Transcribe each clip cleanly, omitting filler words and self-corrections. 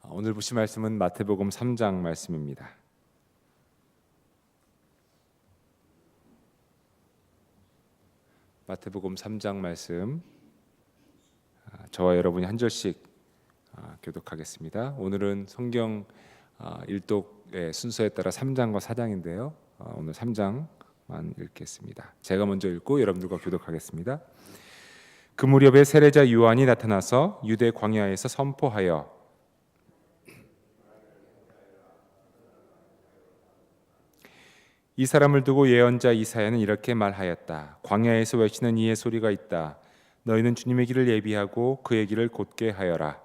오늘 보실 말씀은 마태복음 3장 말씀입니다. 마태복음 3장 말씀, 저와 여러분이 한 절씩 교독하겠습니다. 오늘은 성경 일독의 순서에 따라 3장과 4장인데요. 오늘 3장만 읽겠습니다. 제가 먼저 읽고 여러분들과 교독하겠습니다. 그 무렵에 세례자 요한이 나타나서 유대 광야에서 선포하여 이 사람을 두고 예언자 이사야는 이렇게 말하였다. 광야에서 외치는 이의 소리가 있다. 너희는 주님의 길을 예비하고 그의 길을 곧게 하여라.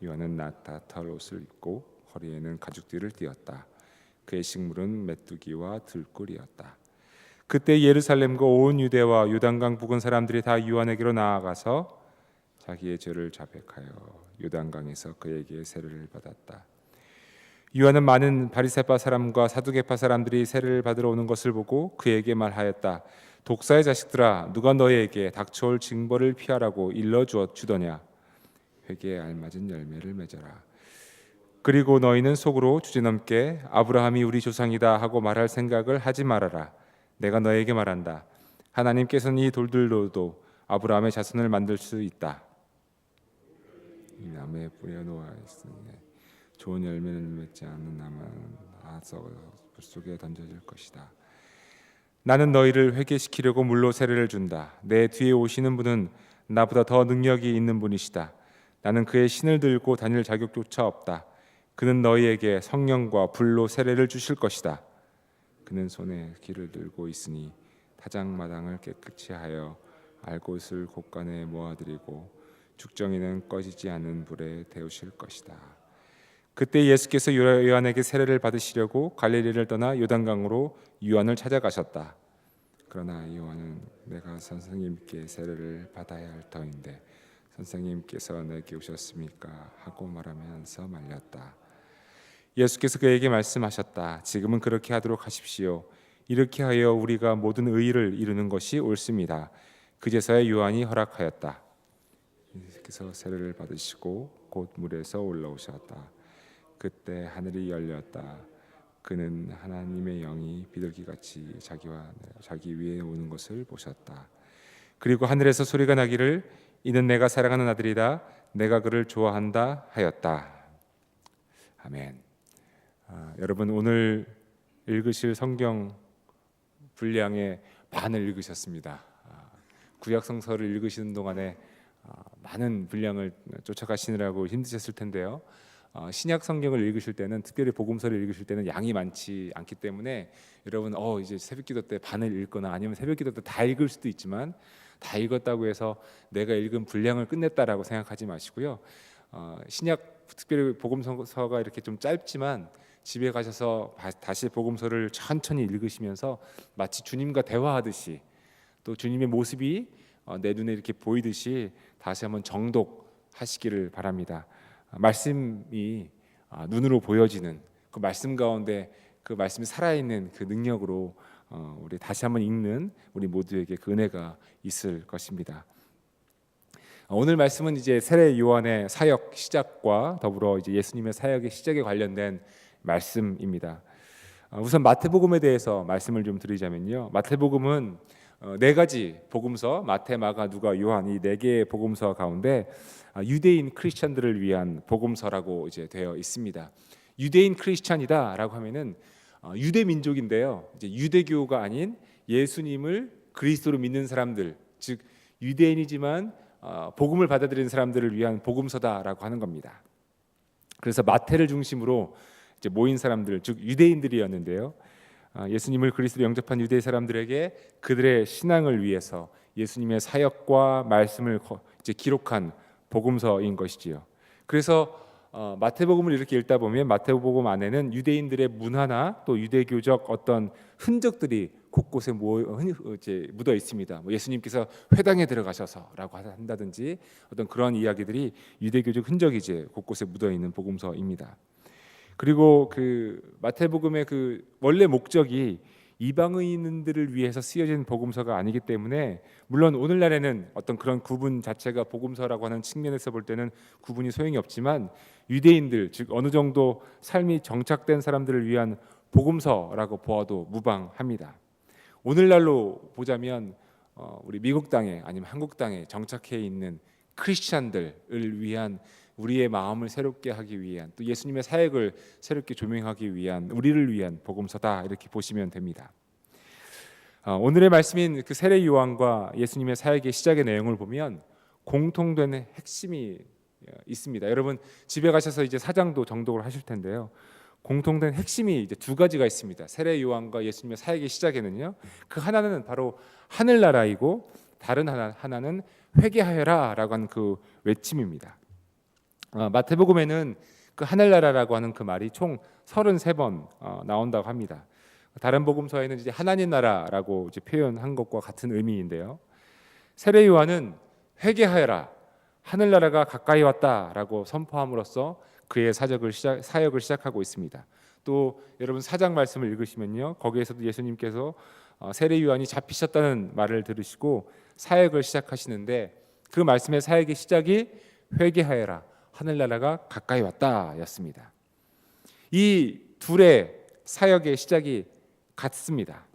요한은 나타 털 옷을 입고 허리에는 가죽띠를 띠었다. 그의 식물은 메뚜기와 들꿀이었다. 그때 예루살렘과 온 유대와 요단강 부근 사람들이 다 요한에게로 나아가서 자기의 죄를 자백하여 요단강에서 그에게 세례를 받았다. 요한은 많은 바리새파 사람과 사두개파 사람들이 세례를 받으러 오는 것을 보고 그에게 말하였다. 독사의 자식들아, 누가 너희에게 닥쳐올 징벌을 피하라고 일러주더냐? 회개에 알맞은 열매를 맺어라. 그리고 너희는 속으로 주제넘게 아브라함이 우리 조상이다 하고 말할 생각을 하지 말아라. 내가 너에게 말한다. 하나님께서는 이 돌들로도 아브라함의 자손을 만들 수 있다. 이 나무에 뿌려 놓아 있으니 좋은 열매를 맺지 않는 나무는 불 속에 던져질 것이다. 나는 너희를 회개시키려고 물로 세례를 준다. 내 뒤에 오시는 분은 나보다 더 능력이 있는 분이시다. 나는 그의 신을 들고 다닐 자격조차 없다. 그는 너희에게 성령과 불로 세례를 주실 것이다. 그는 손에 기를 들고 있으니 타작마당을 깨끗이 하여 알곳을 곳간에 모아들이고 죽정이는 꺼지지 않는 불에 데우실 것이다. 그때 예수께서 요한에게 세례를 받으시려고 갈릴리를 떠나 요단강으로 요한을 찾아가셨다. 그러나 요한은 내가 선생님께 세례를 받아야 할 터인데 선생님께서 내게 오셨습니까? 하고 말하면서 말렸다. 예수께서 그에게 말씀하셨다. 지금은 그렇게 하도록 하십시오. 이렇게 하여 우리가 모든 의를 이루는 것이 옳습니다. 그제서야 요한이 허락하였다. 예수께서 세례를 받으시고 곧 물에서 올라오셨다. 그때 하늘이 열렸다. 그는 하나님의 영이 비둘기같이 자기 위에 오는 것을 보셨다. 그리고 하늘에서 소리가 나기를 이는 내가 사랑하는 아들이다. 내가 그를 좋아한다 하였다. 아멘. 여러분 오늘 읽으실 성경 분량의 반을 읽으셨습니다. 구약 성서를 읽으시는 동안에 많은 분량을 쫓아가시느라고 힘드셨을 텐데요. 신약 성경을 읽으실 때는 특별히 복음서를 읽으실 때는 양이 많지 않기 때문에 여러분 이제 새벽기도 때 반을 읽거나 아니면 새벽기도 때 다 읽을 수도 있지만 다 읽었다고 해서 내가 읽은 분량을 끝냈다라고 생각하지 마시고요. 신약 특별히 복음서가 이렇게 좀 짧지만 집에 가셔서 다시 복음서를 천천히 읽으시면서 마치 주님과 대화하듯이 또 주님의 모습이 내 눈에 이렇게 보이듯이 다시 한번 정독하시기를 바랍니다. 말씀이 눈으로 보여지는 그 말씀 가운데 그 말씀이 살아있는 그 능력으로 우리 다시 한번 읽는 우리 모두에게 그 은혜가 있을 것입니다. 오늘 말씀은 이제 세례 요한의 사역 시작과 더불어 이제 예수님의 사역의 시작에 관련된 말씀입니다. 우선 마태복음에 대해서 말씀을 좀 드리자면요. 마태복음은 네 가지 복음서 마태, 마가, 누가, 요한 이 네 개의 복음서 가운데 유대인 크리스천들을 위한 복음서라고 이제 되어 있습니다. 유대인 크리스천이다라고 하면은 유대 민족인데요. 이제 유대교가 아닌 예수님을 그리스도로 믿는 사람들, 즉 유대인이지만 복음을 받아들이는 사람들을 위한 복음서다라고 하는 겁니다. 그래서 마태를 중심으로 이제 모인 사람들, 즉 유대인들이었는데요. 예수님을 그리스도로 영접한 유대 사람들에게 그들의 신앙을 위해서 예수님의 사역과 말씀을 이제 기록한 복음서인 것이지요. 그래서 마태복음을 이렇게 읽다 보면 마태복음 안에는 유대인들의 문화나 또 유대교적 어떤 흔적들이 곳곳에 묻어 있습니다. 예수님께서 회당에 들어가셔서라고 한다든지 어떤 그런 이야기들이 유대교적 흔적이 이제 곳곳에 묻어 있는 복음서입니다. 그리고 그 마태복음의 그 원래 목적이 이방인들을 위해서 쓰여진 복음서가 아니기 때문에, 물론 오늘날에는 어떤 그런 구분 자체가 복음서라고 하는 측면에서 볼 때는 구분이 소용이 없지만, 유대인들, 즉 어느 정도 삶이 정착된 사람들을 위한 복음서라고 보아도 무방합니다. 오늘날로 보자면 우리 미국 땅에 아니면 한국 땅에 정착해 있는 크리스찬들을 위한, 우리의 마음을 새롭게 하기 위한, 또 예수님의 사역을 새롭게 조명하기 위한, 우리를 위한 복음서다, 이렇게 보시면 됩니다. 오늘의 말씀인 그 세례 요한과 예수님의 사역의 시작의 내용을 보면 공통된 핵심이 있습니다. 여러분 집에 가셔서 이제 사장도 정독을 하실 텐데요. 공통된 핵심이 이제 두 가지가 있습니다. 세례 요한과 예수님의 사역의 시작에는요. 그 하나는 바로 하늘나라이고, 다른 하나는 회개하여라라고 하는 그 외침입니다. 마태복음에는 그 하늘나라라고 하는 그 말이 총 33번 나온다고 합니다. 다른 복음서에는 이제 하나님 나라라고 이제 표현한 것과 같은 의미인데요. 세례 요한은 회개하여라, 하늘나라가 가까이 왔다라고 선포함으로써 그의 사역을 시작하고 있습니다. 또 여러분 사장 말씀을 읽으시면요, 거기에서도 예수님께서 세례 요한이 잡히셨다는 말을 들으시고 사역을 시작하시는데, 그 말씀의 사역의 시작이 회개하여라, 하늘나라가 가까이 왔다였습니다. 이 둘의 사역의 시작이 같습니다.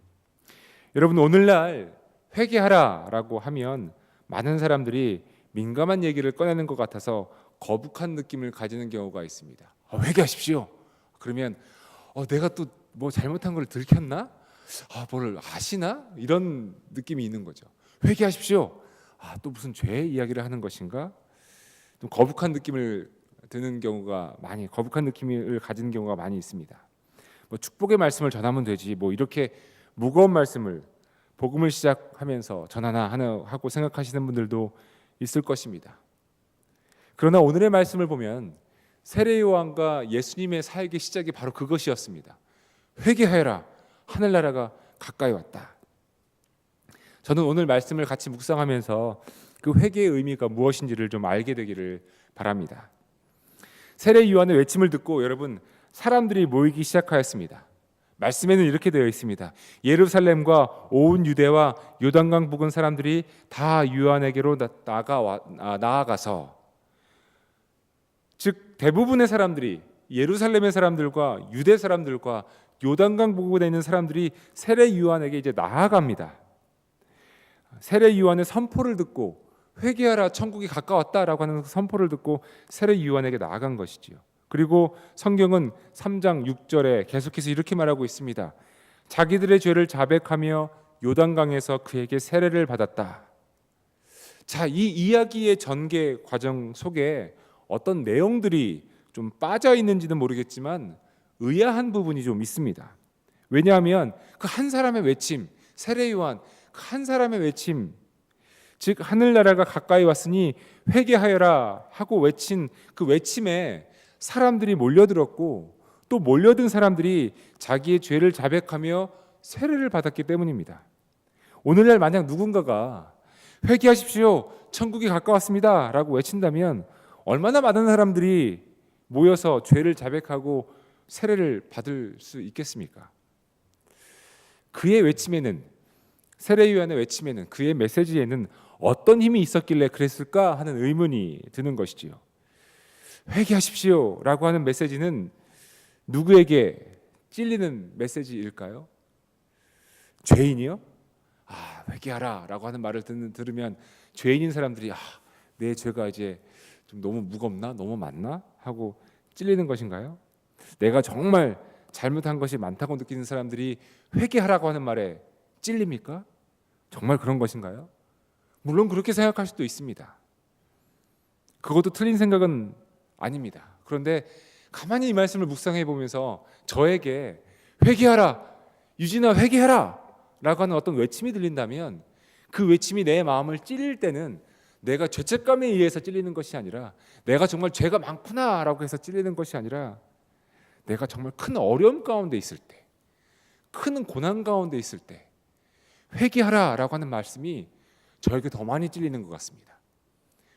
여러분 오늘날 회개하라라고 하면 많은 사람들이 민감한 얘기를 꺼내는 것 같아서 거북한 느낌을 가지는 경우가 있습니다. 회개하십시오. 그러면 내가 또 뭐 잘못한 걸 들켰나? 뭘 아시나? 이런 느낌이 있는 거죠. 회개하십시오. 또 무슨 죄 이야기를 하는 것인가? 좀 거북한 느낌을 드는 경우가 거북한 느낌을 가지는 경우가 많이 있습니다. 뭐 축복의 말씀을 전하면 되지, 뭐 이렇게 무거운 말씀을 복음을 시작하면서 전하나 하고 생각하시는 분들도 있을 것입니다. 그러나 오늘의 말씀을 보면 세례 요한과 예수님의 사역의 시작이 바로 그것이었습니다. 회개하여라, 하늘나라가 가까이 왔다. 저는 오늘 말씀을 같이 묵상하면서 그 회개의 의미가 무엇인지를 좀 알게 되기를 바랍니다. 세례 요한의 외침을 듣고 여러분 사람들이 모이기 시작하였습니다. 말씀에는 이렇게 되어 있습니다. 예루살렘과 온 유대와 요단강 부근 사람들이 다 요한에게로 나아가서, 즉 대부분의 사람들이, 예루살렘의 사람들과 유대 사람들과 요단강 부근에 있는 사람들이 세례 요한에게 이제 나아갑니다. 세례 요한의 선포를 듣고 회개하라, 천국이 가까웠다라고 하는 선포를 듣고 세례 요한에게 나아간 것이지요. 그리고 성경은 3장 6절에 계속해서 이렇게 말하고 있습니다. 자기들의 죄를 자백하며 요단강에서 그에게 세례를 받았다. 자, 이 이야기의 전개 과정 속에 어떤 내용들이 좀 빠져 있는지는 모르겠지만 의아한 부분이 좀 있습니다. 왜냐하면 그 한 사람의 외침, 세례 요한 그 한 사람의 외침, 즉 하늘나라가 가까이 왔으니 회개하여라 하고 외친 그 외침에 사람들이 몰려들었고, 또 몰려든 사람들이 자기의 죄를 자백하며 세례를 받았기 때문입니다. 오늘날 만약 누군가가 회개하십시오, 천국이 가까웠습니다 라고 외친다면 얼마나 많은 사람들이 모여서 죄를 자백하고 세례를 받을 수 있겠습니까? 그의 외침에는, 세례 요한의 외침에는, 그의 메시지에는 어떤 힘이 있었길래 그랬을까 하는 의문이 드는 것이지요. 회개하십시오 라고 하는 메시지는 누구에게 찔리는 메시지일까요? 죄인이요? 회개하라 라고 하는 말을 들으면 죄인인 사람들이 내 죄가 이제 좀 너무 무겁나? 너무 많나? 하고 찔리는 것인가요? 내가 정말 잘못한 것이 많다고 느끼는 사람들이 회개하라고 하는 말에 찔립니까? 정말 그런 것인가요? 물론 그렇게 생각할 수도 있습니다. 그것도 틀린 생각은 아닙니다. 그런데 가만히 이 말씀을 묵상해 보면서 저에게 회개하라, 유진아 회개하라 라고 하는 어떤 외침이 들린다면, 그 외침이 내 마음을 찔릴 때는 내가 죄책감에 의해서 찔리는 것이 아니라, 내가 정말 죄가 많구나 라고 해서 찔리는 것이 아니라, 내가 정말 큰 어려움 가운데 있을 때, 큰 고난 가운데 있을 때 회개하라 라고 하는 말씀이 저에게 더 많이 찔리는 것 같습니다.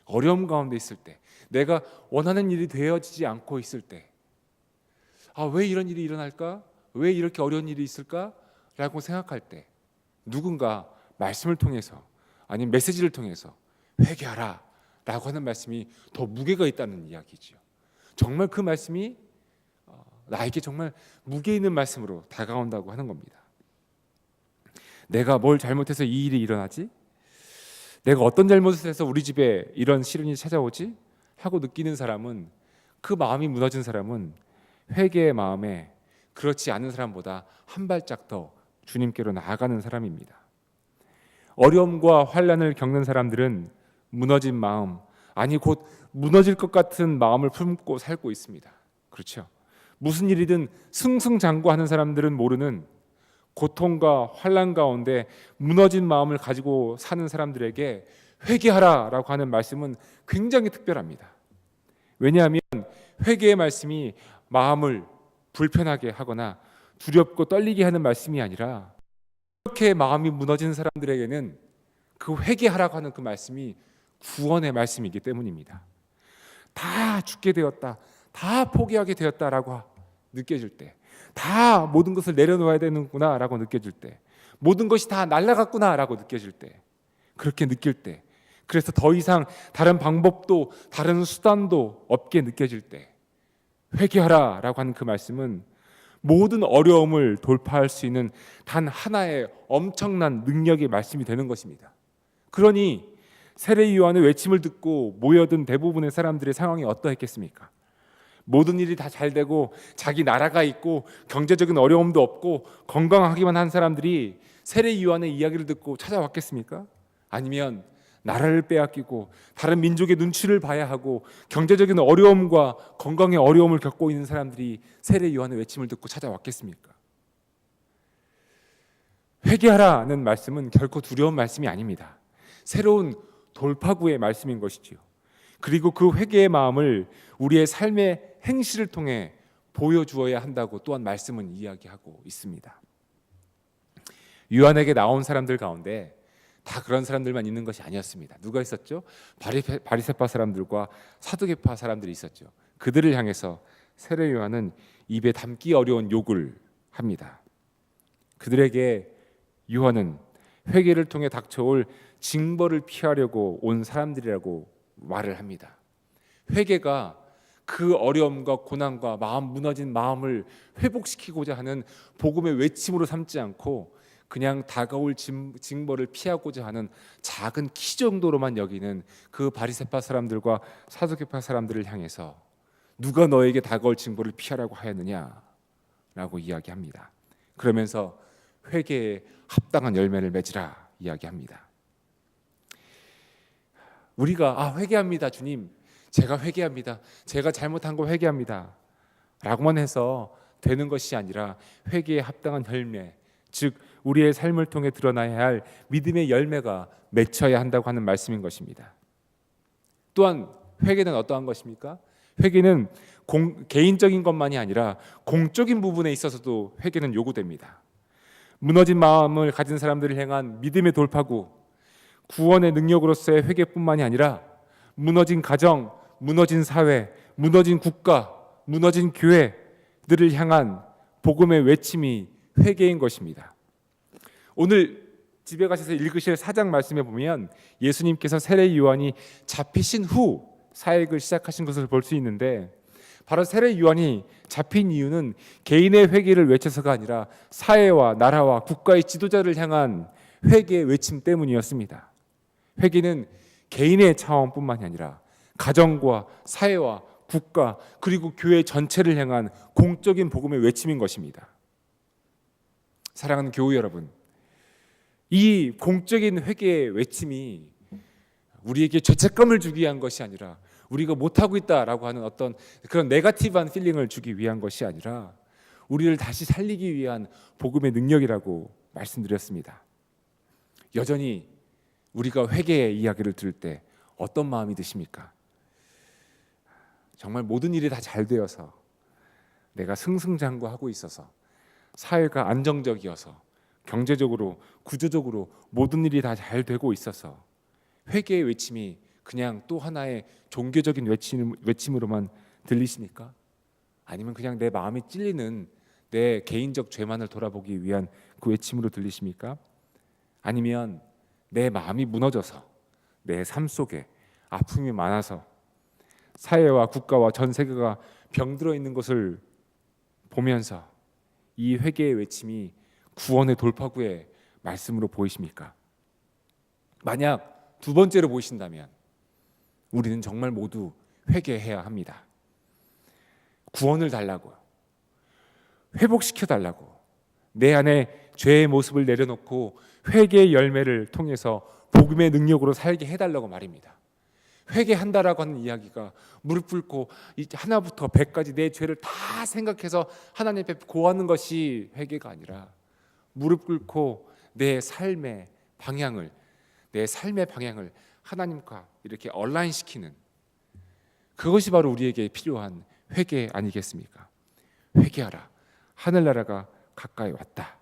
어려움 가운데 있을 때, 내가 원하는 일이 되어지지 않고 있을 때, 왜 이런 일이 일어날까? 왜 이렇게 어려운 일이 있을까? 라고 생각할 때 누군가 말씀을 통해서 아니면 메시지를 통해서 회개하라 라고 하는 말씀이 더 무게가 있다는 이야기죠. 정말 그 말씀이 나에게 정말 무게 있는 말씀으로 다가온다고 하는 겁니다. 내가 뭘 잘못해서 이 일이 일어나지? 내가 어떤 잘못을 해서 우리 집에 이런 시련이 찾아오지? 하고 느끼는 사람은, 그 마음이 무너진 사람은 회개의 마음에 그렇지 않은 사람보다 한 발짝 더 주님께로 나아가는 사람입니다. 어려움과 환난을 겪는 사람들은 무너진 마음, 아니 곧 무너질 것 같은 마음을 품고 살고 있습니다. 그렇죠? 무슨 일이든 승승장구하는 사람들은 모르는 고통과 환난 가운데 무너진 마음을 가지고 사는 사람들에게 회개하라라고 하는 말씀은 굉장히 특별합니다. 왜냐하면 회개의 말씀이 마음을 불편하게 하거나 두렵고 떨리게 하는 말씀이 아니라, 그렇게 마음이 무너진 사람들에게는 그 회개하라고 하는 그 말씀이 구원의 말씀이기 때문입니다. 다 죽게 되었다, 다 포기하게 되었다라고 느껴질 때, 다 모든 것을 내려놓아야 되는구나라고 느껴질 때, 모든 것이 다 날아갔구나라고 느껴질 때, 그렇게 느낄 때, 그래서 더 이상 다른 방법도 다른 수단도 없게 느껴질 때 회개하라라고 하는 그 말씀은 모든 어려움을 돌파할 수 있는 단 하나의 엄청난 능력의 말씀이 되는 것입니다. 그러니 세례 요한의 외침을 듣고 모여든 대부분의 사람들의 상황이 어떠했겠습니까? 모든 일이 다 잘 되고 자기 나라가 있고 경제적인 어려움도 없고 건강하기만 한 사람들이 세례 요한의 이야기를 듣고 찾아왔겠습니까? 아니면 나라를 빼앗기고 다른 민족의 눈치를 봐야 하고 경제적인 어려움과 건강의 어려움을 겪고 있는 사람들이 세례 요한의 외침을 듣고 찾아왔겠습니까? 회개하라는 말씀은 결코 두려운 말씀이 아닙니다. 새로운 돌파구의 말씀인 것이지요. 그리고 그 회개의 마음을 우리의 삶의 행실을 통해 보여주어야 한다고 또한 말씀은 이야기하고 있습니다. 요한에게 나온 사람들 가운데 다 그런 사람들만 있는 것이 아니었습니다. 누가 있었죠? 바리새파 사람들과 사두개파 사람들이 있었죠. 그들을 향해서 세례 요한은 입에 담기 어려운 욕을 합니다. 그들에게 요한은 회개를 통해 닥쳐올 징벌을 피하려고 온 사람들이라고 말을 합니다. 회개가 그 어려움과 고난과 마음 무너진 마음을 회복시키고자 하는 복음의 외침으로 삼지 않고 그냥 다가올 징벌을 피하고자 하는 작은 키 정도로만 여기는 그 바리새파 사람들과 사두개파 사람들을 향해서 누가 너에게 다가올 징벌을 피하라고 하였느냐라고 이야기합니다. 그러면서 회개에 합당한 열매를 맺으라 이야기합니다. 우리가 회개합니다 주님, 제가 회개합니다, 제가 잘못한 거 회개합니다 라고만 해서 되는 것이 아니라 회개에 합당한 열매, 즉 우리의 삶을 통해 드러나야 할 믿음의 열매가 맺혀야 한다고 하는 말씀인 것입니다. 또한 회개는 어떠한 것입니까? 회개는 개인적인 것만이 아니라 공적인 부분에 있어서도 회개는 요구됩니다. 무너진 마음을 가진 사람들을 향한 믿음의 돌파구, 구원의 능력으로서의 회개뿐만이 아니라 무너진 가정, 무너진 사회, 무너진 국가, 무너진 교회들을 향한 복음의 외침이 회개인 것입니다. 오늘 집에 가셔서 읽으실 4장 말씀에 보면 예수님께서 세례 요한이 잡히신 후 사역을 시작하신 것을 볼 수 있는데, 바로 세례 요한이 잡힌 이유는 개인의 회개를 외쳐서가 아니라 사회와 나라와 국가의 지도자를 향한 회개의 외침 때문이었습니다. 회개는 개인의 차원뿐만이 아니라 가정과 사회와 국가 그리고 교회 전체를 향한 공적인 복음의 외침인 것입니다. 사랑하는 교우 여러분, 이 공적인 회개의 외침이 우리에게 죄책감을 주기 위한 것이 아니라 우리가 못하고 있다라고 하는 어떤 그런 네거티브한 필링을 주기 위한 것이 아니라 우리를 다시 살리기 위한 복음의 능력이라고 말씀드렸습니다. 여전히 우리가 회개의 이야기를 들을 때 어떤 마음이 드십니까? 정말 모든 일이 다 잘 되어서 내가 승승장구하고 있어서 사회가 안정적이어서 경제적으로 구조적으로 모든 일이 다 잘 되고 있어서 회개의 외침이 그냥 또 하나의 종교적인 외침으로만 들리십니까? 아니면 그냥 내 마음이 찔리는 내 개인적 죄만을 돌아보기 위한 그 외침으로 들리십니까? 아니면 내 마음이 무너져서 내 삶 속에 아픔이 많아서 사회와 국가와 전 세계가 병들어 있는 것을 보면서 이 회개의 외침이 구원의 돌파구의 말씀으로 보이십니까? 만약 두 번째로 보이신다면 우리는 정말 모두 회개해야 합니다. 구원을 달라고, 회복시켜 달라고, 내 안에 죄의 모습을 내려놓고 회개의 열매를 통해서 복음의 능력으로 살게 해달라고 말입니다. 회개한다라고 하는 이야기가 무릎 꿇고 하나부터 100까지 내 죄를 다 생각해서 하나님 앞에 고하는 것이 회개가 아니라 무릎 꿇고 내 삶의 방향을 하나님과 이렇게 얼라인시키는, 그것이 바로 우리에게 필요한 회개 아니겠습니까? 회개하라, 하늘나라가 가까이 왔다.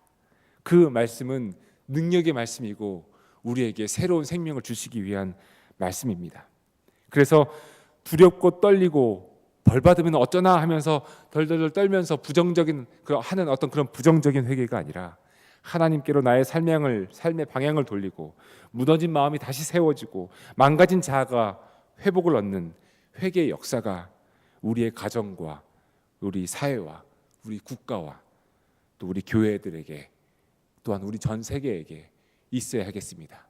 그 말씀은 능력의 말씀이고 우리에게 새로운 생명을 주시기 위한 말씀입니다. 그래서 두렵고 떨리고 벌 받으면 어쩌나 하면서 덜덜덜 떨면서 부정적인 하는 어떤 그런 부정적인 회개가 아니라 하나님께로 나의 삶의 방향을 돌리고 무너진 마음이 다시 세워지고 망가진 자아가 회복을 얻는 회개의 역사가 우리의 가정과 우리 사회와 우리 국가와 또 우리 교회들에게 또한 우리 전 세계에게 있어야 하겠습니다.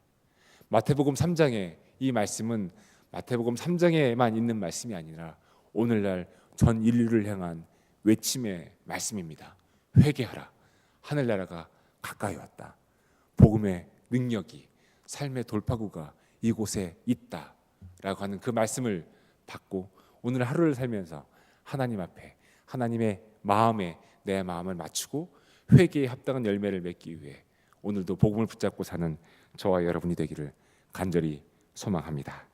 마태복음 3장의 이 말씀은 마태복음 3장에만 있는 말씀이 아니라 오늘날 전 인류를 향한 외침의 말씀입니다. 회개하라, 하늘나라가 가까이 왔다. 복음의 능력이, 삶의 돌파구가 이곳에 있다라고 하는 그 말씀을 받고 오늘 하루를 살면서 하나님 앞에 하나님의 마음에 내 마음을 맞추고 회개에 합당한 열매를 맺기 위해 오늘도 복음을 붙잡고 사는 저와 여러분이 되기를 간절히 소망합니다.